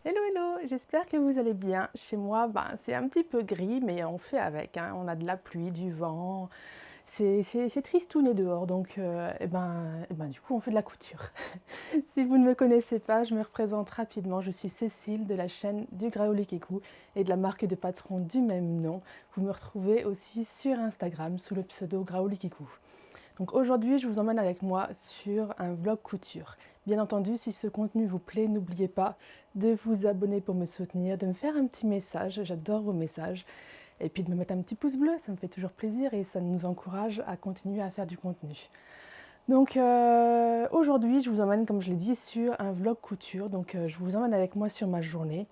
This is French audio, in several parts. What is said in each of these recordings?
Hello, hello, j'espère que vous allez bien. Chez moi, c'est un petit peu gris, mais on fait avec, hein. On a de la pluie, du vent. C'est tristouné dehors, donc du coup, on fait de la couture. Si vous ne me connaissez pas, je me représente rapidement. Je suis Cécile de la chaîne du Graoli Kikou et de la marque de patron du même nom. Vous me retrouvez aussi sur Instagram sous le pseudo Graoli Kikou. Donc aujourd'hui, je vous emmène avec moi sur un vlog couture. Bien entendu, si ce contenu vous plaît, n'oubliez pas de vous abonner pour me soutenir, de me faire un petit message, j'adore vos messages, et puis de me mettre un petit pouce bleu, ça me fait toujours plaisir et ça nous encourage à continuer à faire du contenu. Donc aujourd'hui, je vous emmène, comme je l'ai dit, sur un vlog couture. Donc je vous emmène avec moi sur ma journée.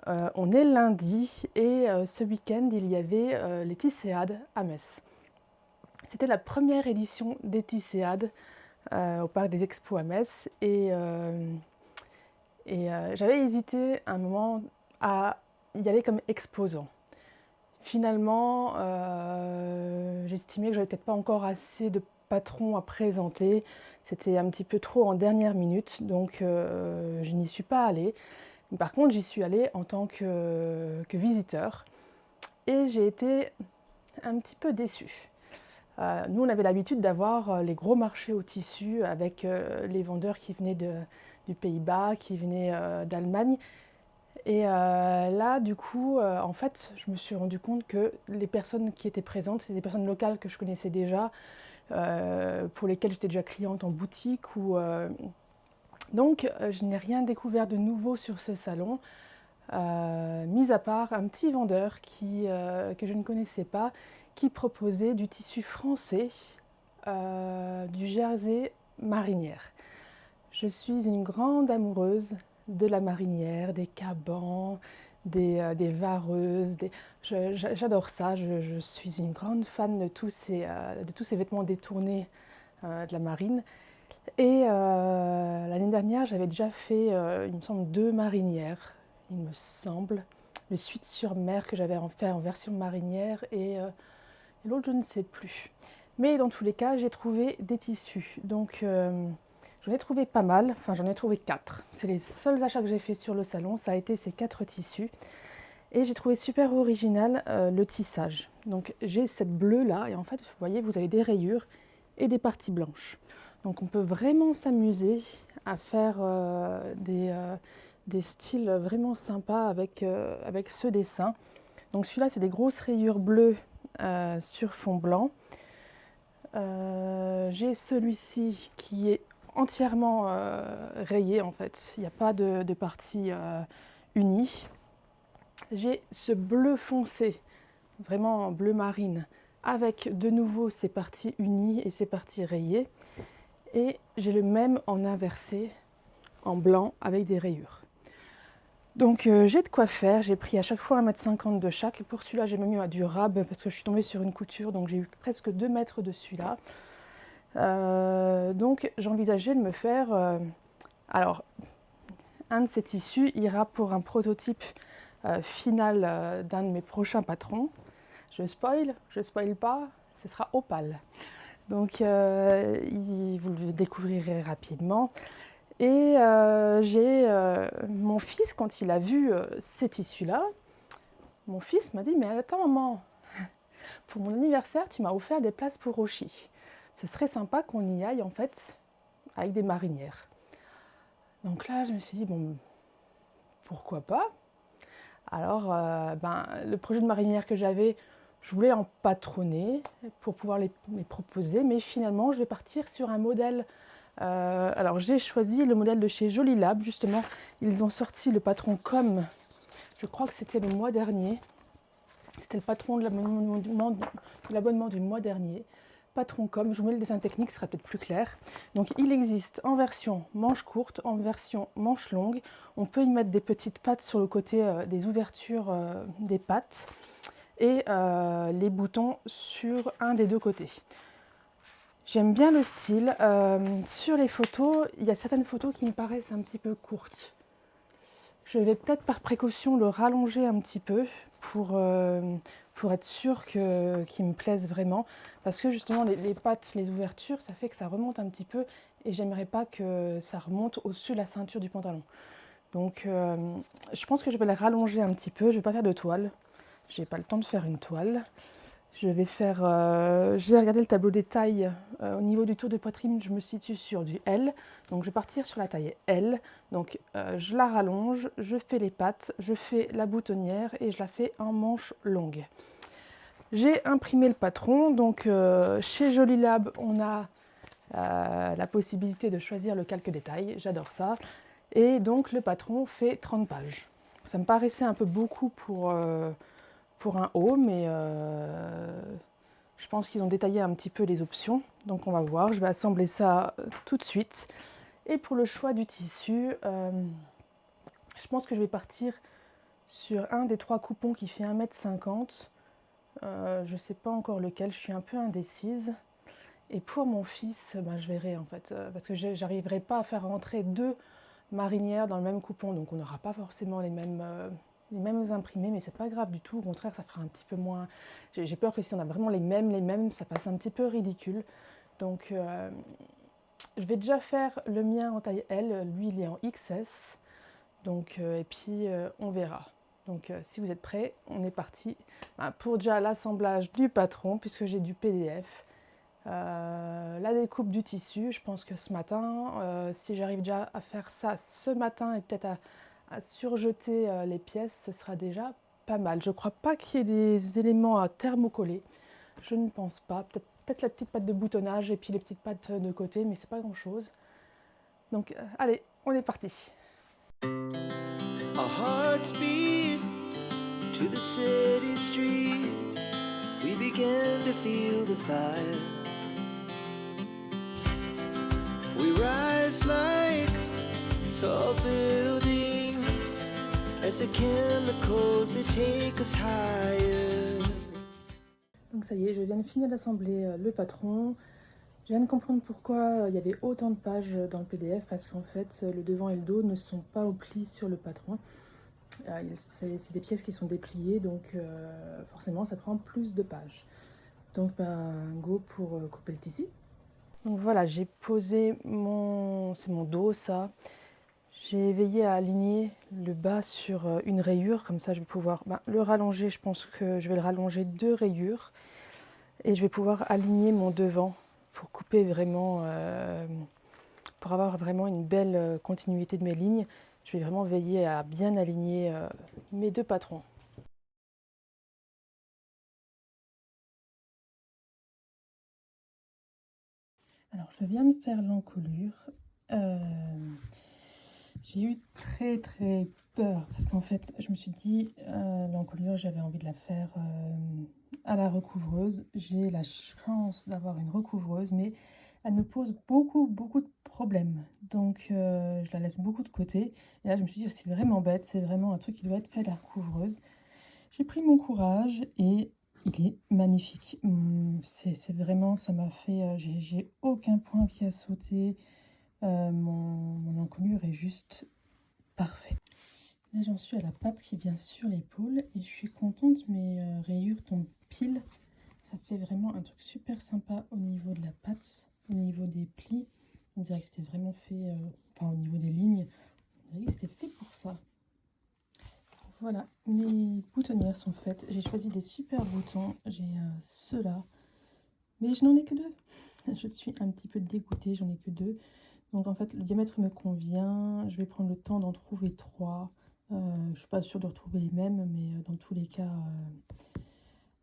On est lundi et ce week-end, il y avait les Tisséades à Metz. C'était la première édition des Tisséades au parc des Expos à Metz et j'avais hésité un moment à y aller comme exposant. Finalement, j'estimais que j'avais peut-être pas encore assez de patrons à présenter. C'était un petit peu trop en dernière minute, donc je n'y suis pas allée. Par contre, j'y suis allée en tant que visiteur et j'ai été un petit peu déçue. Nous, on avait l'habitude d'avoir les gros marchés au tissu avec les vendeurs qui venaient du Pays-Bas, qui venaient d'Allemagne. Et là, du coup, en fait, je me suis rendu compte que les personnes qui étaient présentes, c'est des personnes locales que je connaissais déjà, pour lesquelles j'étais déjà cliente en boutique. Donc, je n'ai rien découvert de nouveau sur ce salon, mis à part un petit vendeur que je ne connaissais pas, qui proposait du tissu français, du jersey marinière. Je suis une grande amoureuse de la marinière, des cabans, des vareuses. J'adore ça. Je suis une grande fan de tous ces vêtements détournés de la marine. Et l'année dernière, j'avais déjà fait, il me semble, deux marinières, il me semble. Le Suite-sur-Mer que j'avais fait en version marinière et l'autre, je ne sais plus. Mais dans tous les cas, j'ai trouvé des tissus. Donc, j'en ai trouvé pas mal. Enfin, j'en ai trouvé 4. C'est les seuls achats que j'ai fait sur le salon. Ça a été ces 4 tissus. Et j'ai trouvé super original le tissage. Donc, j'ai cette bleue là. Et en fait, vous voyez, vous avez des rayures et des parties blanches. Donc, on peut vraiment s'amuser à faire des styles vraiment sympas avec ce dessin. Donc, celui-là, c'est des grosses rayures bleues sur fond blanc. J'ai celui-ci qui est entièrement rayé en fait, il n'y a pas de partie unie. J'ai ce bleu foncé, vraiment bleu marine, avec de nouveau ces parties unies et ces parties rayées. Et j'ai le même en inversé, en blanc, avec des rayures. Donc j'ai de quoi faire, j'ai pris à chaque fois 1,50 m de chaque. Pour celui-là, j'ai même eu du rab parce que je suis tombée sur une couture, donc j'ai eu presque 2 mètres de celui-là. Donc j'envisageais de me faire... alors, un de ces tissus ira pour un prototype final d'un de mes prochains patrons. Je spoil pas, ce sera Opale. Donc vous le découvrirez rapidement. Et j'ai mon fils, quand il a vu ces tissus-là, mon fils m'a dit: mais attends maman, pour mon anniversaire, tu m'as offert des places pour Rochi. Ce serait sympa qu'on y aille en fait avec des marinières. Donc là, je me suis dit, bon, pourquoi pas. Alors, le projet de marinière que j'avais, je voulais en patronner pour pouvoir les proposer, mais finalement, je vais partir sur un modèle. Alors, j'ai choisi le modèle de chez Jolie Lab, justement. Ils ont sorti le patron Com, je crois que c'était le mois dernier. C'était le patron de l'abonnement du mois dernier. Patron Com, je vous mets le dessin technique, ce sera peut-être plus clair. Donc il existe en version manche courte, en version manche longue. On peut y mettre des petites pattes sur le côté des ouvertures des pattes et les boutons sur un des deux côtés. J'aime bien le style. Sur les photos, il y a certaines photos qui me paraissent un petit peu courtes. Je vais peut-être par précaution le rallonger un petit peu pour être sûr qu'il me plaise vraiment. Parce que justement, les pattes, les ouvertures, ça fait que ça remonte un petit peu et j'aimerais pas que ça remonte au-dessus de la ceinture du pantalon. Donc je pense que je vais les rallonger un petit peu. Je ne vais pas faire de toile. Je n'ai pas le temps de faire une toile. Je vais faire... j'ai regardé le tableau des tailles. Au niveau du tour de poitrine, je me situe sur du L. Donc je vais partir sur la taille L. Donc je la rallonge, je fais les pattes, je fais la boutonnière et je la fais en manche longue. J'ai imprimé le patron. Donc chez Jolilab, on a la possibilité de choisir le calque des tailles. J'adore ça. Et donc le patron fait 30 pages. Ça me paraissait un peu beaucoup pour un haut, mais je pense qu'ils ont détaillé un petit peu les options. Donc on va voir, je vais assembler ça tout de suite. Et pour le choix du tissu, je pense que je vais partir sur un des 3 coupons qui fait 1,50 m. Je ne sais pas encore lequel, je suis un peu indécise. Et pour mon fils, ben, je verrai en fait, parce que j'arriverai pas à faire rentrer 2 marinières dans le même coupon, donc on n'aura pas forcément les mêmes imprimés, mais c'est pas grave du tout, au contraire ça fera un petit peu moins... J'ai peur que si on a vraiment les mêmes, ça passe un petit peu ridicule. Donc je vais déjà faire le mien en taille L, lui il est en XS, donc, et puis on verra. Donc si vous êtes prêts, on est parti pour déjà l'assemblage du patron, puisque j'ai du PDF. La découpe du tissu, je pense que ce matin, si j'arrive déjà à faire ça ce matin et peut-être à surjeter les pièces, ce sera déjà pas mal. Je ne crois pas qu'il y ait des éléments à thermocoller, je ne pense pas. Peut-être la petite patte de boutonnage et puis les petites pattes de côté, mais c'est pas grand-chose. Donc allez, on est parti. Our hearts beat to the city streets. We began to feel the fire. We rise like tall buildings as the chemicals they take us higher. Donc ça y est, je viens de finir d'assembler le patron. Je viens de comprendre pourquoi il y avait autant de pages dans le PDF, parce qu'en fait le devant et le dos ne sont pas au pli sur le patron. C'est des pièces qui sont dépliées, donc forcément ça prend plus de pages. Donc go pour couper le tissu. Donc voilà, j'ai posé c'est mon dos ça. J'ai veillé à aligner le bas sur une rayure, comme ça je vais pouvoir le rallonger. Je pense que je vais le rallonger 2 rayures et je vais pouvoir aligner mon devant pour couper vraiment, pour avoir vraiment une belle continuité de mes lignes. Je vais vraiment veiller à bien aligner mes 2 patrons. Alors je viens de faire l'encolure. J'ai eu très peur parce qu'en fait je me suis dit l'encolure j'avais envie de la faire à la recouvreuse. J'ai la chance d'avoir une recouvreuse, mais elle me pose beaucoup de problèmes, donc je la laisse beaucoup de côté. Et là je me suis dit c'est vraiment bête, c'est vraiment un truc qui doit être fait à la recouvreuse. J'ai pris mon courage et il est magnifique. C'est vraiment, ça m'a fait, j'ai aucun point qui a sauté. Mon encolure est juste parfaite. Là j'en suis à la patte qui vient sur l'épaule et je suis contente, mes rayures tombent pile. Ça fait vraiment un truc super sympa au niveau de la patte, au niveau des plis. On dirait que c'était vraiment fait, enfin au niveau des lignes, on dirait que c'était fait pour ça. Voilà, mes boutonnières sont faites. J'ai choisi des super boutons. J'ai ceux-là, mais je n'en ai que 2. Je suis un petit peu dégoûtée, j'en ai que 2. Donc en fait, le diamètre me convient. Je vais prendre le temps d'en trouver 3. Je ne suis pas sûre de retrouver les mêmes, mais dans tous les cas,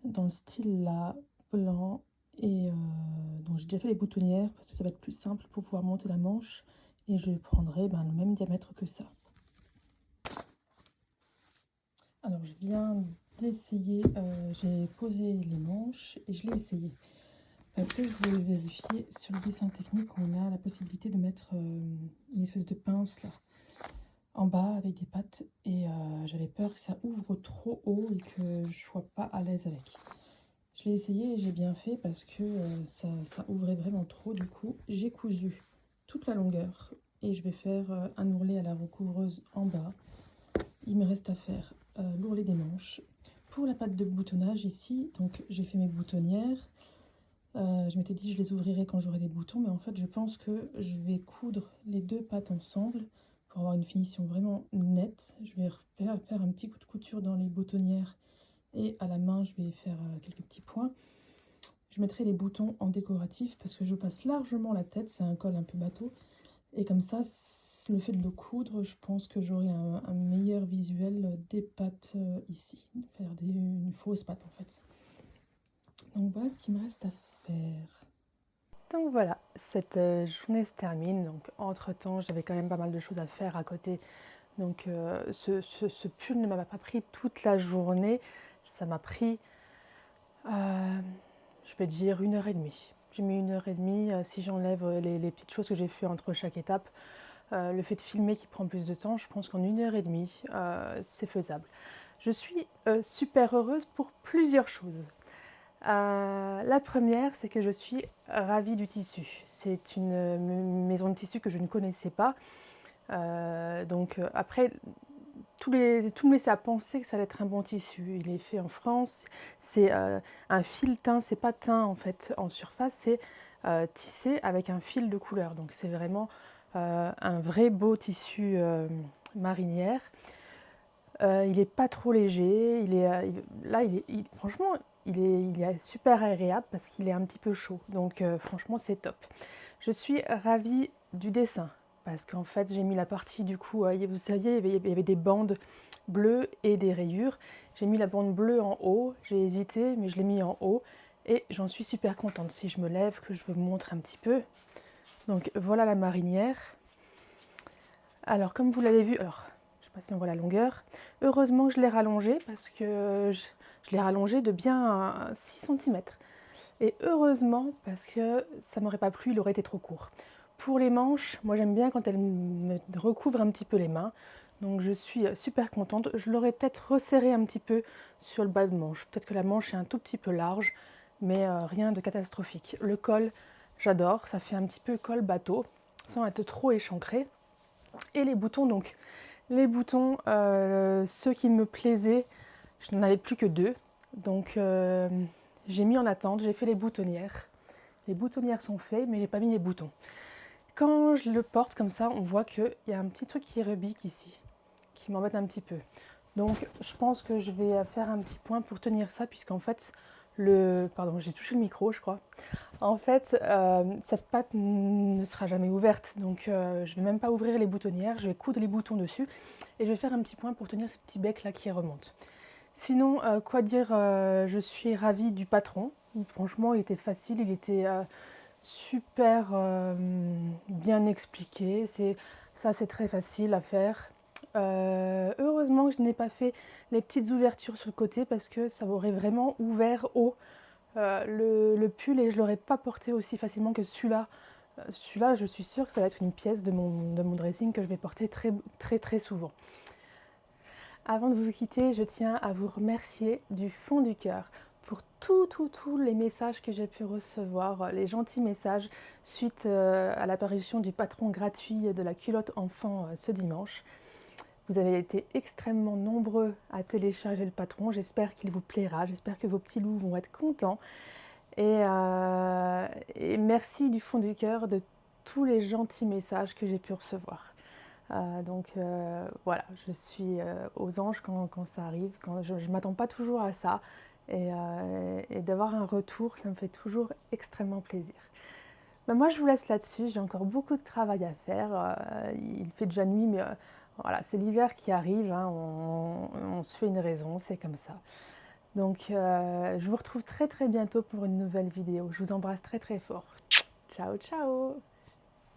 dans le style là, blanc. Et donc j'ai déjà fait les boutonnières parce que ça va être plus simple pour pouvoir monter la manche. Et je prendrai le même diamètre que ça. Alors je viens d'essayer, j'ai posé les manches et je l'ai essayé. Parce que je voulais vérifier sur le dessin technique, on a la possibilité de mettre une espèce de pince là, en bas avec des pattes. Et j'avais peur que ça ouvre trop haut et que je ne sois pas à l'aise avec. Je l'ai essayé et j'ai bien fait parce que ça ouvrait vraiment trop. Du coup, j'ai cousu toute la longueur et je vais faire un ourlet à la recouvreuse en bas. Il me reste à faire l'ourlet des manches. Pour la patte de boutonnage ici, donc j'ai fait mes boutonnières. Je m'étais dit je les ouvrirai quand j'aurai les boutons, mais en fait je pense que je vais coudre les 2 pattes ensemble pour avoir une finition vraiment nette. Je vais faire un petit coup de couture dans les boutonnières et à la main, je vais faire quelques petits points. Je mettrai les boutons en décoratif parce que je passe largement la tête, c'est un col un peu bateau. Et comme ça, le fait de le coudre, je pense que j'aurai un meilleur visuel des pattes ici. Faire une fausse patte en fait. Donc voilà ce qu'il me reste à faire. Donc voilà, cette journée se termine. Donc entre-temps, j'avais quand même pas mal de choses à faire à côté. Donc ce pull ne m'a pas pris toute la journée. Ça m'a pris, je vais dire, 1 h 30. J'ai mis 1 h 30 si j'enlève les petites choses que j'ai fait entre chaque étape. Le fait de filmer qui prend plus de temps, je pense qu'en 1 h 30, c'est faisable. Je suis super heureuse pour plusieurs choses. La première, c'est que je suis ravie du tissu. C'est une maison de tissu que je ne connaissais pas. Après, tout me laissait à penser que ça allait être un bon tissu. Il est fait en France. C'est un fil teint, c'est pas teint en fait en surface, c'est tissé avec un fil de couleur. Donc c'est vraiment un vrai beau tissu marinière. Il est pas trop léger. Franchement, il est super agréable parce qu'il est un petit peu chaud. Donc franchement, c'est top. Je suis ravie du dessin parce qu'en fait, j'ai mis la partie du coup, vous saviez, il y avait des bandes bleues et des rayures. J'ai mis la bande bleue en haut. J'ai hésité, mais je l'ai mis en haut. Et j'en suis super contente. Si je me lève, que je vous montre un petit peu. Donc voilà la marinière. Alors comme vous l'avez vu, alors je ne sais pas si on voit la longueur. Heureusement que je l'ai rallongée parce que je l'ai rallongée de bien 6 cm. Et heureusement parce que ça m'aurait pas plu, il aurait été trop court. Pour les manches, moi j'aime bien quand elles me recouvrent un petit peu les mains. Donc je suis super contente. Je l'aurais peut-être resserré un petit peu sur le bas de manche. Peut-être que la manche est un tout petit peu large, mais rien de catastrophique. Le col, j'adore. Ça fait un petit peu col bateau, sans être trop échancré. Et les boutons, donc les boutons, ceux qui me plaisaient, je n'en avais plus que 2. Donc j'ai mis en attente, j'ai fait les boutonnières. Les boutonnières sont faites, mais j'ai pas mis les boutons. Quand je le porte comme ça, on voit qu'il y a un petit truc qui rebique ici, qui m'embête un petit peu. Donc je pense que je vais faire un petit point pour tenir ça, puisqu'en fait, pardon, j'ai touché le micro, je crois. En fait, cette patte ne sera jamais ouverte, donc je ne vais même pas ouvrir les boutonnières, je vais coudre les boutons dessus et je vais faire un petit point pour tenir ce petit bec là qui remonte. Sinon, quoi dire, je suis ravie du patron. Franchement, il était facile, il était super bien expliqué. Ça, c'est très facile à faire. Heureusement que je n'ai pas fait les petites ouvertures sur le côté parce que ça m'aurait vraiment ouvert haut le pull et je ne l'aurais pas porté aussi facilement que celui-là. Celui-là, je suis sûre que ça va être une pièce de mon dressing que je vais porter très très très souvent. Avant de vous quitter, je tiens à vous remercier du fond du cœur pour tous les messages que j'ai pu recevoir, les gentils messages suite à l'apparition du patron gratuit de la culotte enfant ce dimanche. Vous avez été extrêmement nombreux à télécharger le patron, j'espère qu'il vous plaira, j'espère que vos petits loups vont être contents. Et merci du fond du cœur de tous les gentils messages que j'ai pu recevoir. Voilà, je suis aux anges quand ça arrive, je ne m'attends pas toujours à ça. Et d'avoir un retour, ça me fait toujours extrêmement plaisir. Ben moi, je vous laisse là-dessus, j'ai encore beaucoup de travail à faire. Il fait déjà nuit, mais voilà, c'est l'hiver qui arrive, hein, on se fait une raison, c'est comme ça. Donc, je vous retrouve très très bientôt pour une nouvelle vidéo. Je vous embrasse très très fort. Ciao, ciao!